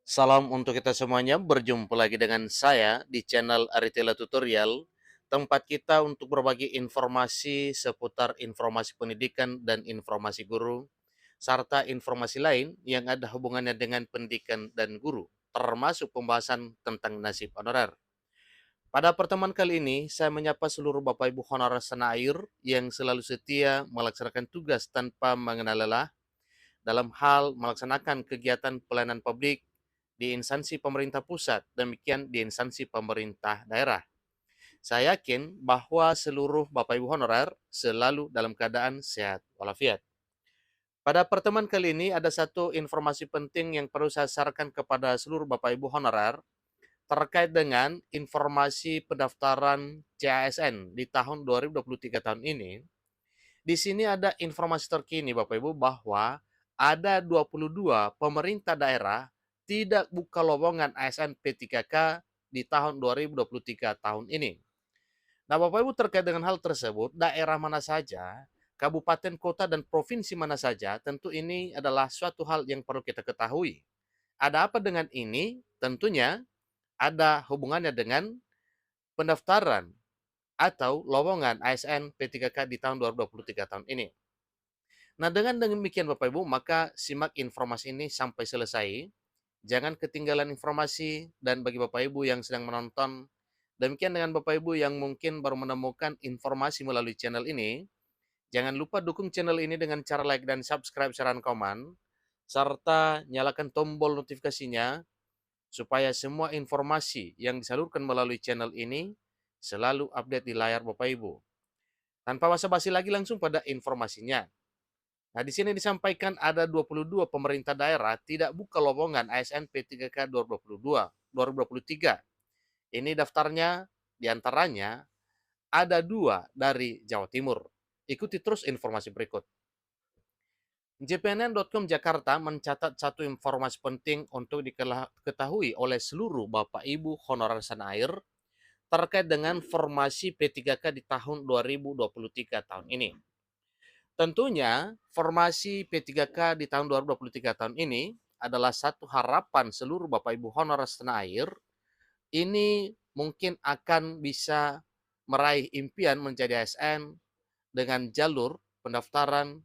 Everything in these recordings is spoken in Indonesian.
Salam untuk kita semuanya, berjumpa lagi dengan saya di channel Aritela Tutorial, tempat kita untuk berbagi informasi seputar informasi pendidikan dan informasi guru, serta informasi lain yang ada hubungannya dengan pendidikan dan guru, termasuk pembahasan tentang nasib honorer. Pada pertemuan kali ini, saya menyapa seluruh Bapak Ibu honorer tanah air yang selalu setia melaksanakan tugas tanpa mengenal lelah dalam hal melaksanakan kegiatan pelayanan publik di instansi pemerintah pusat, demikian di instansi pemerintah daerah. Saya yakin bahwa seluruh Bapak Ibu honorer selalu dalam keadaan sehat walafiat. Pada pertemuan kali ini ada satu informasi penting yang perlu saya sarankan kepada seluruh Bapak Ibu honorer terkait dengan informasi pendaftaran CASN di tahun 2023 tahun ini. Di sini ada informasi terkini Bapak Ibu bahwa ada 22 pemerintah daerah tidak buka lowongan ASN P3K di tahun 2023 tahun ini. Nah, Bapak Ibu terkait dengan hal tersebut, daerah mana saja, kabupaten, kota, dan provinsi mana saja, tentu ini adalah suatu hal yang perlu kita ketahui. Ada apa dengan ini? Tentunya ada hubungannya dengan pendaftaran atau lowongan ASN P3K di tahun 2023 tahun ini. Nah, dengan demikian Bapak Ibu, maka simak informasi ini sampai selesai. Jangan ketinggalan informasi, dan bagi Bapak Ibu yang sedang menonton, demikian dengan Bapak Ibu yang mungkin baru menemukan informasi melalui channel ini, jangan lupa dukung channel ini dengan cara like dan subscribe saran komen, serta nyalakan tombol notifikasinya supaya semua informasi yang disalurkan melalui channel ini selalu update di layar Bapak Ibu. Tanpa basa-basi lagi langsung pada informasinya. Nah, di sini disampaikan ada 22 pemerintah daerah tidak buka lowongan ASN P3K 2022-2023. Ini daftarnya diantaranya ada 2 dari Jawa Timur. Ikuti terus informasi berikut. JPNN.com Jakarta mencatat satu informasi penting untuk diketahui oleh seluruh Bapak Ibu honorer tanah air terkait dengan formasi P3K di tahun 2023 tahun ini. Tentunya formasi P3K di tahun 2023 tahun ini adalah satu harapan seluruh Bapak Ibu honorer setanah air. Ini mungkin akan bisa meraih impian menjadi ASN dengan jalur pendaftaran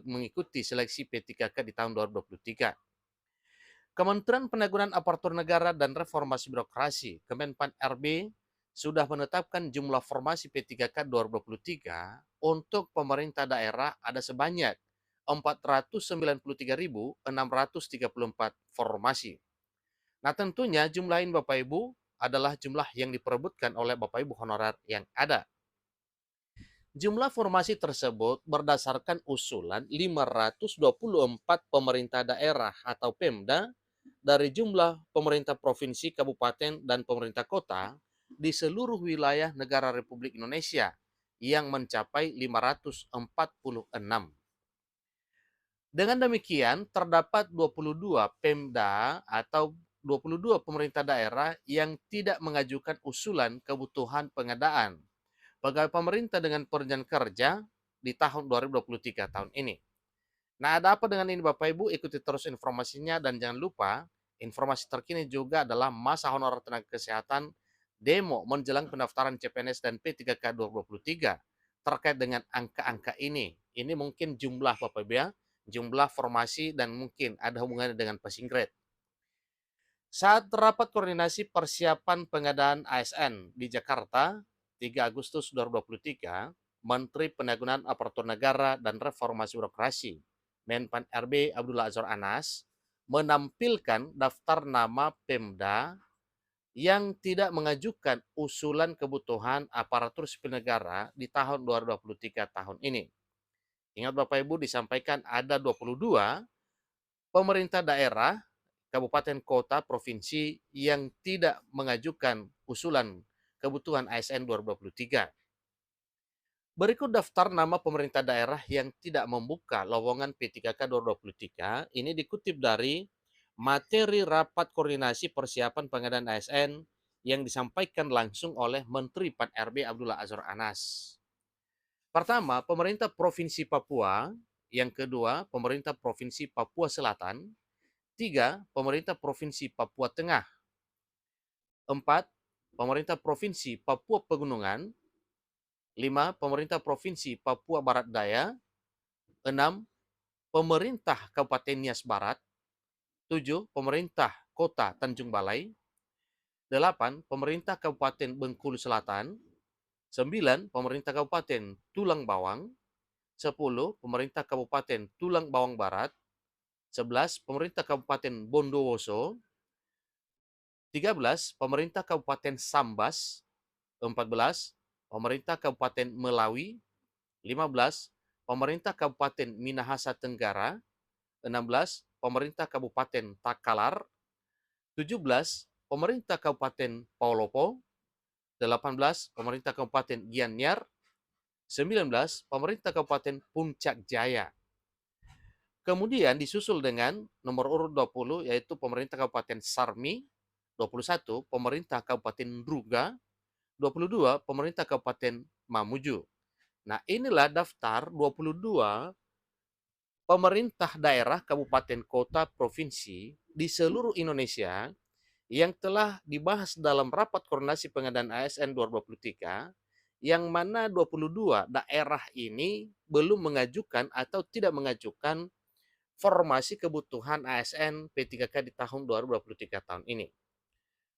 mengikuti seleksi P3K di tahun 2023. Kementerian Penanggulangan Aparatur Negara dan Reformasi Birokrasi, Kemenpan RB, sudah menetapkan jumlah formasi P3K 2023 untuk pemerintah daerah ada sebanyak 493.634 formasi. Nah, tentunya jumlah ini Bapak Ibu adalah jumlah yang diperebutkan oleh Bapak Ibu honorer yang ada. Jumlah formasi tersebut berdasarkan usulan 524 pemerintah daerah atau Pemda dari jumlah pemerintah provinsi, kabupaten, dan pemerintah kota di seluruh wilayah negara Republik Indonesia yang mencapai 546. Dengan demikian, terdapat 22 Pemda atau 22 pemerintah daerah yang tidak mengajukan usulan kebutuhan pengadaan pegawai pemerintah dengan perjanjian kerja di tahun 2023 tahun ini. Nah, ada apa dengan ini Bapak Ibu? Ikuti terus informasinya dan jangan lupa informasi terkini juga adalah masa honorer tenaga kesehatan demo menjelang pendaftaran CPNS dan P3K 2023 terkait dengan angka-angka ini. Ini mungkin jumlah Bapak Ibu ya, jumlah formasi dan mungkin ada hubungannya dengan passing grade. Saat rapat koordinasi persiapan pengadaan ASN di Jakarta 3 Agustus 2023, Menteri Penanggulangan Aparatur Negara dan Reformasi Birokrasi, Menpan RB Abdullah Azwar Anas, menampilkan daftar nama Pemda yang tidak mengajukan usulan kebutuhan aparatur sipil negara di tahun 2023 tahun ini. Ingat Bapak Ibu disampaikan ada 22 pemerintah daerah, kabupaten, kota, provinsi yang tidak mengajukan usulan kebutuhan ASN 2023. Berikut daftar nama pemerintah daerah yang tidak membuka lowongan P3K 2023. Ini dikutip dari materi rapat koordinasi persiapan pengadaan ASN yang disampaikan langsung oleh Menteri Pan RB Abdullah Azwar Anas. Pertama, pemerintah Provinsi Papua. Yang kedua, pemerintah Provinsi Papua Selatan. 3. Pemerintah Provinsi Papua Tengah. 4. Pemerintah Provinsi Papua Pegunungan. 5. Pemerintah Provinsi Papua Barat Daya. 6. Pemerintah Kabupaten Nias Barat. 7. Pemerintah Kota Tanjung Balai. 8. Pemerintah Kabupaten Bengkulu Selatan. 9. Pemerintah Kabupaten Tulang Bawang. 10. Pemerintah Kabupaten Tulang Bawang Barat. 11. Pemerintah Kabupaten Bondowoso. 13. Pemerintah Kabupaten Sambas. 14. Pemerintah Kabupaten Melawi. 15. Pemerintah Kabupaten Minahasa Tenggara. 16. Pemerintah Kabupaten Takalar. 17. Pemerintah Kabupaten Paulopo. 18. Pemerintah Kabupaten Gianyar. 19. Pemerintah Kabupaten Puncak Jaya. Kemudian disusul dengan nomor urut 20 yaitu pemerintah Kabupaten Sarmi, 21 pemerintah Kabupaten Druga, 22 pemerintah Kabupaten Mamuju. Nah, inilah daftar 22 pemerintah daerah, kabupaten, kota, provinsi di seluruh Indonesia yang telah dibahas dalam rapat koordinasi pengadaan ASN 2023, yang mana 22 daerah ini belum mengajukan atau tidak mengajukan formasi kebutuhan ASN P3K di tahun 2023 tahun ini.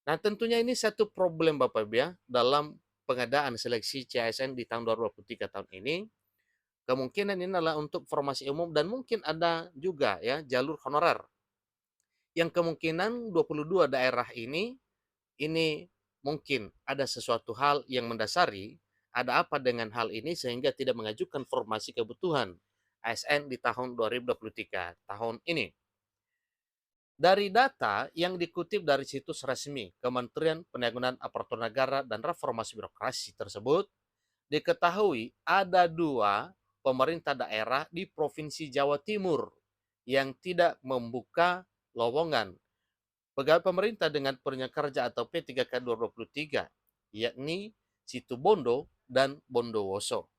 Nah, tentunya ini satu problem Bapak Ibu ya dalam pengadaan seleksi CASN di tahun 2023 tahun ini. Kemungkinan ini adalah untuk formasi umum dan mungkin ada juga ya jalur honorer. Yang kemungkinan 22 daerah ini mungkin ada sesuatu hal yang mendasari, ada apa dengan hal ini sehingga tidak mengajukan formasi kebutuhan ASN di tahun 2023 tahun ini. Dari data yang dikutip dari situs resmi Kementerian Pendayagunaan Aparatur Negara dan Reformasi Birokrasi tersebut, diketahui ada 2 pemerintah daerah di Provinsi Jawa Timur yang tidak membuka lowongan pegawai pemerintah dengan kerja atau P3K 2023, yakni Situbondo dan Bondowoso.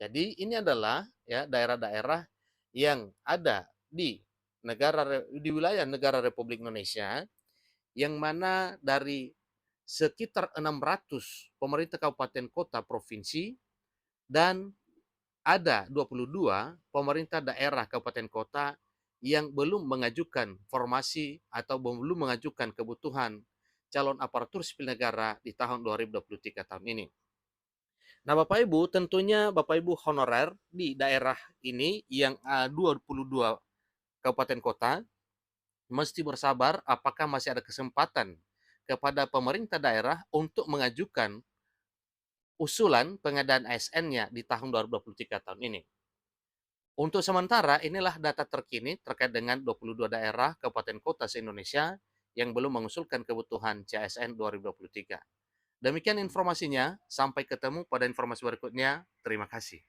Jadi ini adalah ya daerah-daerah yang ada di wilayah negara Republik Indonesia yang mana dari sekitar 600 pemerintah kabupaten kota provinsi dan ada 22 pemerintah daerah kabupaten kota yang belum mengajukan formasi atau belum mengajukan kebutuhan calon aparatur sipil negara di tahun 2023 tahun ini. Nah, Bapak Ibu, tentunya Bapak Ibu honorer di daerah ini yang 22 kabupaten kota mesti bersabar apakah masih ada kesempatan kepada pemerintah daerah untuk mengajukan usulan pengadaan ASN-nya di tahun 2023 tahun ini. Untuk sementara, inilah data terkini terkait dengan 22 daerah kabupaten kota se-Indonesia yang belum mengusulkan kebutuhan CASN 2023. Demikian informasinya, sampai ketemu pada informasi berikutnya. Terima kasih.